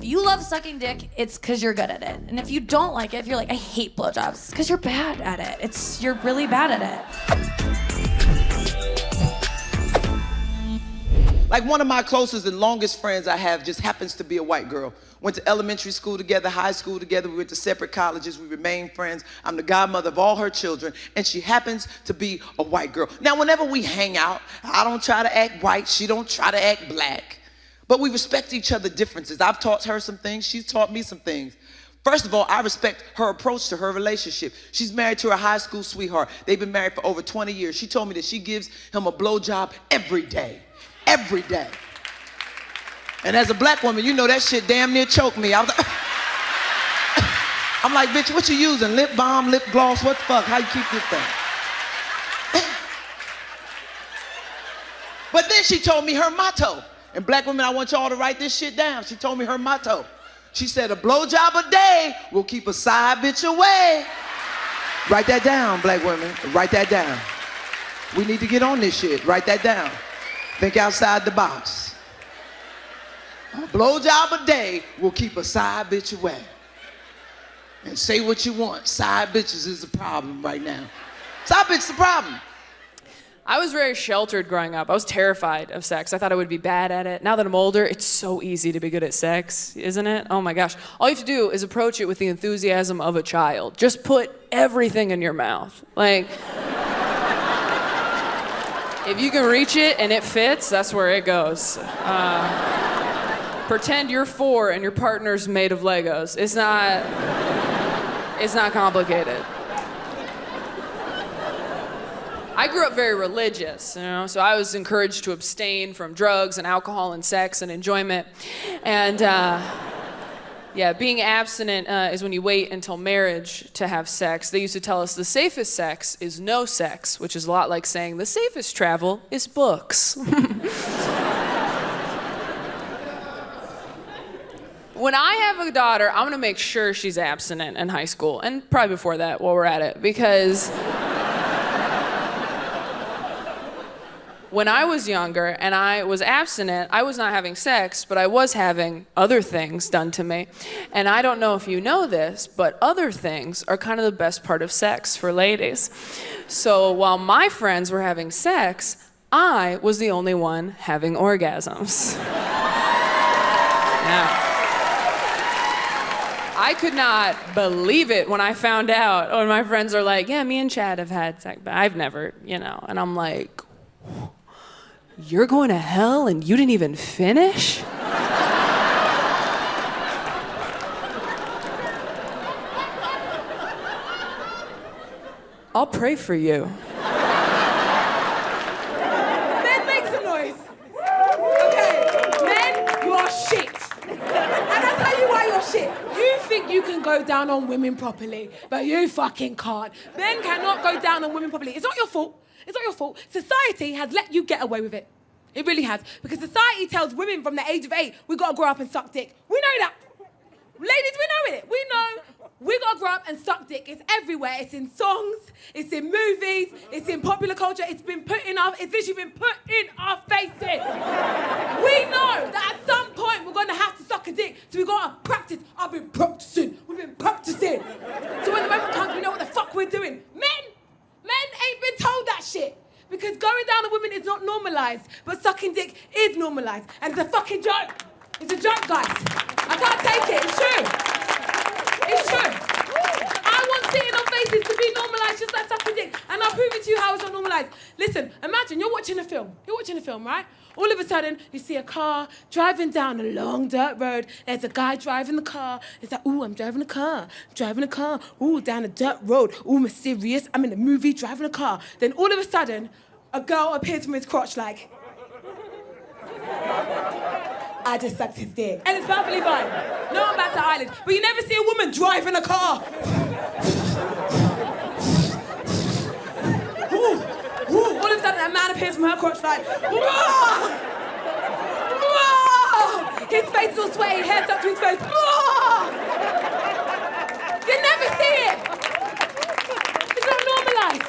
If you love sucking dick, it's because you're good at it. And if you don't like it, if you're like, I hate blowjobs, it's because you're bad at it. You're really bad at it. Like one of my closest and longest friends I have just happens to be a white girl. Went to elementary school together, high school together. We went to separate colleges. We remained friends. I'm the godmother of all her children, and she happens to be a white girl. Now, whenever we hang out, I don't try to act white. She don't try to act black. But we respect each other's differences. I've taught her some things. She's taught me some things. First of all, I respect her approach to her relationship. She's married to her high school sweetheart. They've been married for over 20 years. She told me that she gives him a blowjob every day. Every day. And as a black woman, you know that shit damn near choked me. I'm like, bitch, what you using? Lip balm, lip gloss, what the fuck? How you keep this thing? But then she told me her motto. And black women, I want y'all to write this shit down. She told me her motto. She said, a blowjob a day will keep a side bitch away. Write that down, black women. Write that down. We need to get on this shit. Write that down. Think outside the box. A blowjob a day will keep a side bitch away. And say what you want. Side bitches is the problem right now. Side bitch is the problem. I was very sheltered growing up. I was terrified of sex. I thought I would be bad at it. Now that I'm older, it's so easy to be good at sex, isn't it? Oh my gosh. All you have to do is approach it with the enthusiasm of a child. Just put everything in your mouth. Like, if you can reach it and it fits, that's where it goes. Pretend you're 4 and your partner's made of Legos. It's not complicated. I grew up very religious, so I was encouraged to abstain from drugs and alcohol and sex and enjoyment. And being abstinent is when you wait until marriage to have sex. They used to tell us the safest sex is no sex, which is a lot like saying the safest travel is books. When I have a daughter, I'm gonna make sure she's abstinent in high school, and probably before that while we're at it, because when I was younger and I was abstinent, I was not having sex, but I was having other things done to me. And I don't know if you know this, but other things are kind of the best part of sex for ladies. So while my friends were having sex, I was the only one having orgasms. Yeah. I could not believe it when I found out. When my friends are like, yeah, me and Chad have had sex, but I've never, And I'm like, you're going to hell and you didn't even finish? I'll pray for you. Men, make some noise. Okay, men, you are shit. And I'll tell you why you're shit. You think you can go down on women properly, but you fucking can't. Men cannot go down on women properly. It's not your fault. It's not your fault. Society has let you get away with it. It really has. Because society tells women from the age of 8, we gotta grow up and suck dick. We know that. Ladies, we know it. We know we gotta grow up and suck dick. It's everywhere. It's in songs, it's in movies, it's in popular culture. It's literally been put in our faces. We know that at some point we're gonna have to suck a dick. So we gotta practice. I've been practicing. We've been practicing. So when the moment comes, we know what the fuck we're doing. Men ain't been told that shit. Because going down on women is not normalised, but sucking dick is normalised. And it's a fucking joke. It's a joke, guys. I can't take it. It's true. It's true. I want sitting on faces to be normalised just like sucking dick. And I'll prove it to you how it's not normalised. Listen, imagine you're watching a film. You're watching a film, right? All of a sudden, you see a car driving down a long dirt road. There's a guy driving the car. It's like, ooh, I'm driving a car. Driving a car. Ooh, down a dirt road. Ooh, mysterious. I'm in a movie driving a car. Then all of a sudden, a girl appears from his crotch like, I just sucked his dick. And it's perfectly fine. No one bats an eyelid. But you never see a woman driving a car. All of a sudden, a man appears from her crotch like, whoa! Whoa! His face is all sweaty, hair stuck to his face. Whoa! You never see it. It's not normalised.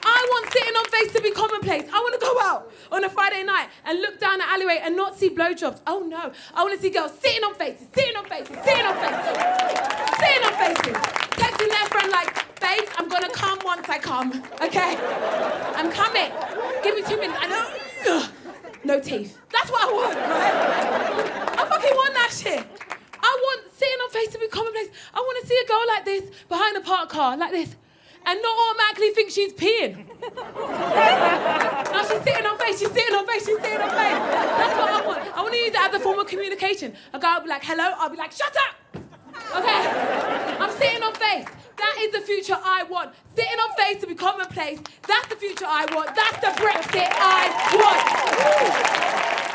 I want sitting on face to be commonplace. I want to go out out on a Friday night and look down the alleyway and not see blowjobs. Oh no, I want to see girls sitting on faces, sitting on faces, sitting on faces, sitting on faces. Texting their friend like, babes, I'm gonna come once I come, okay? I'm coming. Give me 2 minutes. I know. No teeth. That's what I want, right? I fucking want that shit. I want sitting on face to be commonplace. I want to see a girl like this behind a parked car, like this, and not automatically think she's peeing. No, she's sitting on face, she's sitting on face, she's sitting on face. That's what I want. I want to use it as a form of communication. A guy will be like, hello, I'll be like, shut up! Okay? I'm sitting on face. That is the future I want. Sitting on face to be commonplace. That's the future I want. That's the Brexit I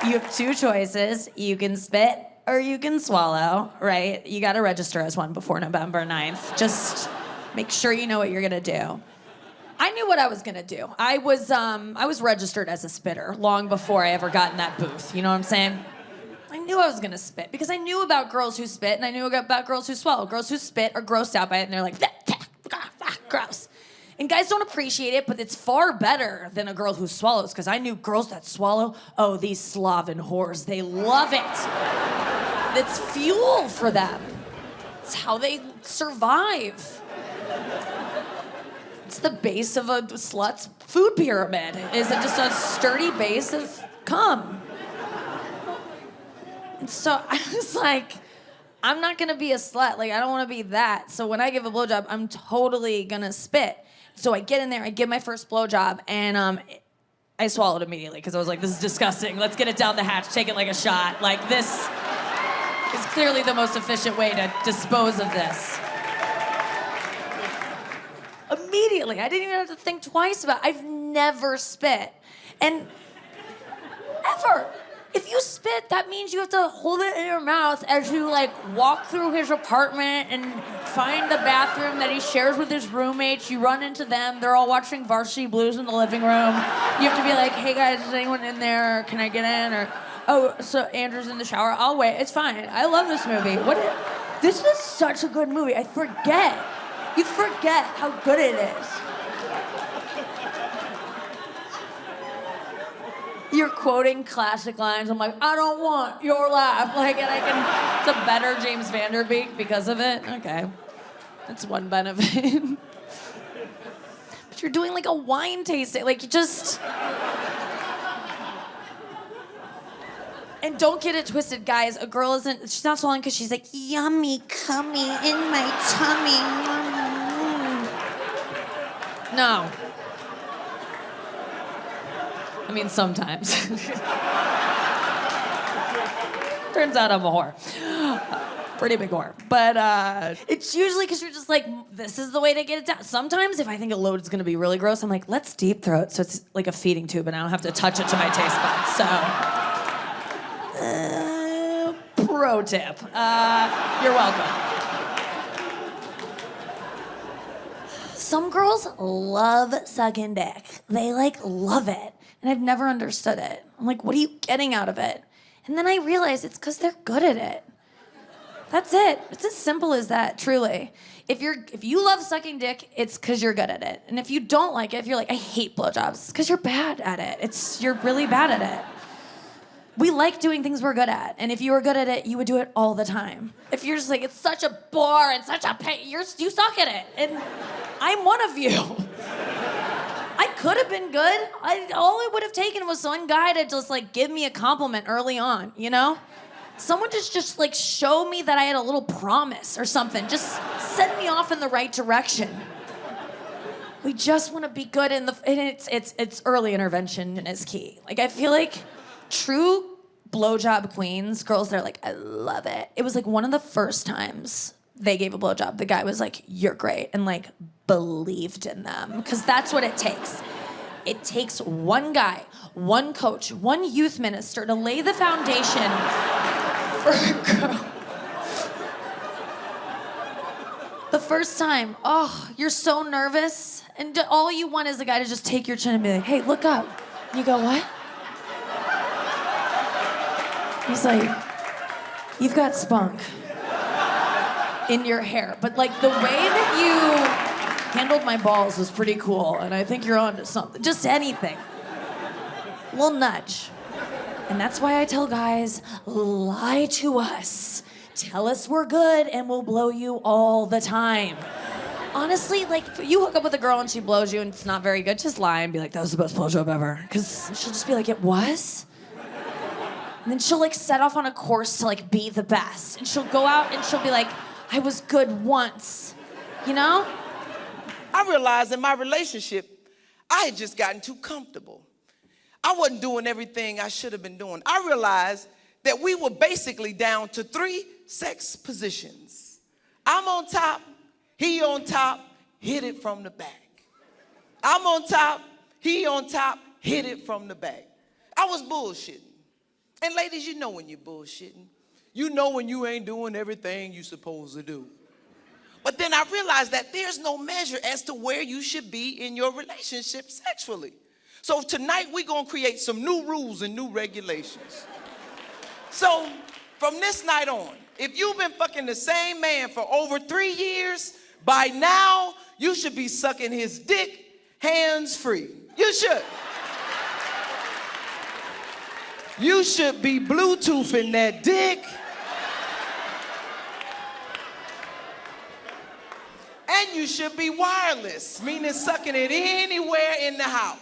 want. You have two choices. You can spit or you can swallow, right? You got to register as one before November 9th. Just make sure you know what you're going to do. I knew what I was going to do. I was registered as a spitter long before I ever got in that booth. You know what I'm saying? I knew I was gonna spit because I knew about girls who spit and I knew about girls who swallow. Girls who spit are grossed out by it and they're like, gross. And guys don't appreciate it, but it's far better than a girl who swallows because I knew girls that swallow, oh, these Slaven whores, they love it. It's fuel for them. It's how they survive. It's the base of a slut's food pyramid. Is it just a sturdy base of cum? And so I was like, I'm not gonna be a slut. Like, I don't wanna be that. So when I give a blowjob, I'm totally gonna spit. So I get in there, I give my first blowjob, and I swallowed immediately because I was like, this is disgusting. Let's get it down the hatch, take it like a shot. Like, this is clearly the most efficient way to dispose of this. Immediately, I didn't even have to think twice about it. I've never spit. And ever. If you spit, that means you have to hold it in your mouth as you like walk through his apartment and find the bathroom that he shares with his roommates. You run into them. They're all watching Varsity Blues in the living room. You have to be like, hey guys, is anyone in there? Can I get in? Or, oh, so Andrew's in the shower. I'll wait. It's fine. I love this movie. This is such a good movie. I forget. You forget how good it is. You're quoting classic lines. I'm like, I don't want your laugh. Like, and it's a better James Van Der Beek because of it. Okay, that's one benefit. But you're doing like a wine tasting. Like, you just. And don't get it twisted, guys. A girl she's not swallowing because she's like, yummy, cummy in my tummy. No. I mean, sometimes. Turns out I'm a whore. Pretty big whore. But it's usually because you're just like, this is the way to get it down. Sometimes if I think a load is going to be really gross, I'm like, let's deep throat so it's like a feeding tube and I don't have to touch it to my taste buds. So, pro tip. You're welcome. Some girls love sucking dick. They love it. And I've never understood it. I'm like, what are you getting out of it? And then I realize it's because they're good at it. That's it. It's as simple as that, truly. If you love sucking dick, it's because you're good at it. And if you don't like it, if you're like, I hate blowjobs, it's because you're bad at it. You're really bad at it. We like doing things we're good at. And if you were good at it, you would do it all the time. If you're just like, it's such a bore and such a pain, you suck at it. And I'm one of you. I could have been good. All it would have taken was one guy to just like give me a compliment early on, you know? Someone just like show me that I had a little promise or something. Just send me off in the right direction. We just want to be good and it's early intervention is key. Like, I feel like true blowjob queens, girls that are like, I love it. It was like one of the first times they gave a blowjob, the guy was like, you're great, and like believed in them. Because that's what it takes. It takes one guy, one coach, one youth minister to lay the foundation for a girl. The first time, oh, you're so nervous, and all you want is a guy to just take your chin and be like, hey, look up. And you go, what? He's like, you've got spunk in your hair. But like the way that you handled my balls was pretty cool, and I think you're onto something. Just anything. little nudge. And that's why I tell guys, lie to us. Tell us we're good and we'll blow you all the time. Honestly, like, if you hook up with a girl and she blows you and it's not very good, just lie and be like, that was the best blowjob ever. Because she'll just be like, it was? And then she'll like set off on a course to like be the best. And she'll go out and she'll be like, I was good once. You know? I realized in my relationship, I had just gotten too comfortable. I wasn't doing everything I should have been doing. I realized that we were basically down to 3 sex positions. I'm on top, he on top, hit it from the back. I'm on top, he on top, hit it from the back. I was bullshitting. And ladies, you know when you're bullshitting. You know when you ain't doing everything you're supposed to do. But then I realized that there's no measure as to where you should be in your relationship sexually. So tonight we're gonna create some new rules and new regulations. So from this night on, if you've been fucking the same man for over 3 years, by now you should be sucking his dick hands-free. You should. You should be Bluetoothing that dick. And you should be wireless, meaning sucking it anywhere in the house.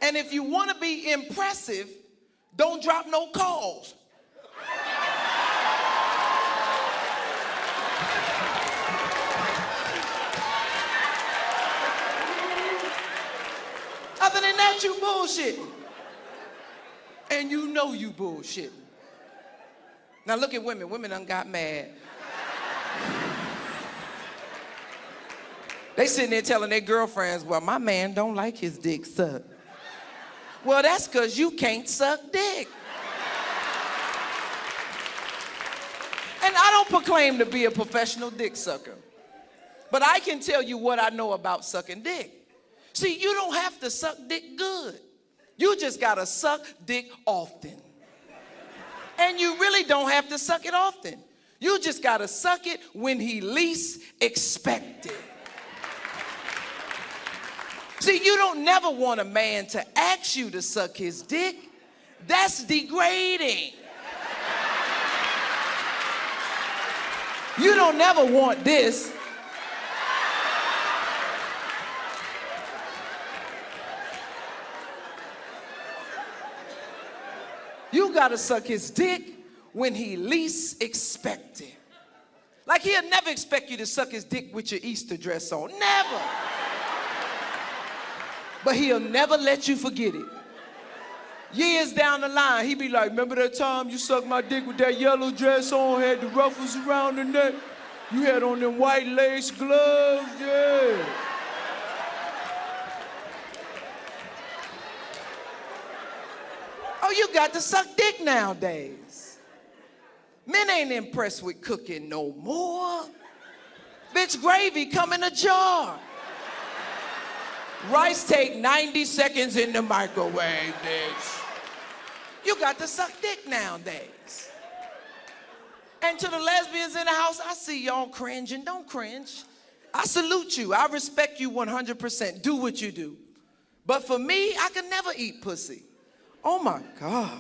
And if you want to be impressive, don't drop no calls. Other than that, you bullshitting. And you know you bullshitting. Now look at women. Women done got mad. They sitting there telling their girlfriends, well, my man don't like his dick sucked. Well, that's because you can't suck dick. And I don't proclaim to be a professional dick sucker. But I can tell you what I know about sucking dick. See, you don't have to suck dick good. You just gotta suck dick often. And you really don't have to suck it often. You just gotta suck it when he least expect it. See, you don't never want a man to ask you to suck his dick. That's degrading. You don't never want this. You gotta suck his dick when he least expect it. Like he'll never expect you to suck his dick with your Easter dress on. Never. But he'll never let you forget it. Years down the line, he be like, remember that time you sucked my dick with that yellow dress on, had the ruffles around the neck? You had on them white lace gloves, yeah. Oh, you got to suck dick nowadays. Men ain't impressed with cooking no more. Bitch, gravy come in a jar. Rice take 90 seconds in the microwave, bitch. You got to suck dick nowadays. And to the lesbians in the house, I see y'all cringing. Don't cringe. I salute you. I respect you 100%. Do what you do. But for me, I could never eat pussy. Oh my God.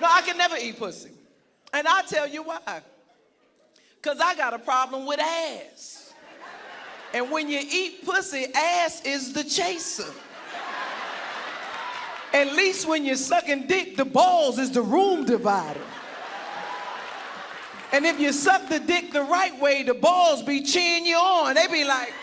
No, I can never eat pussy. And I'll tell you why. Because I got a problem with ass. And when you eat pussy, ass is the chaser. At least when you're sucking dick, the balls is the room divider. And if you suck the dick the right way, the balls be cheering you on. They be like,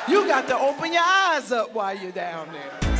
you got to open your eyes up while you're down there.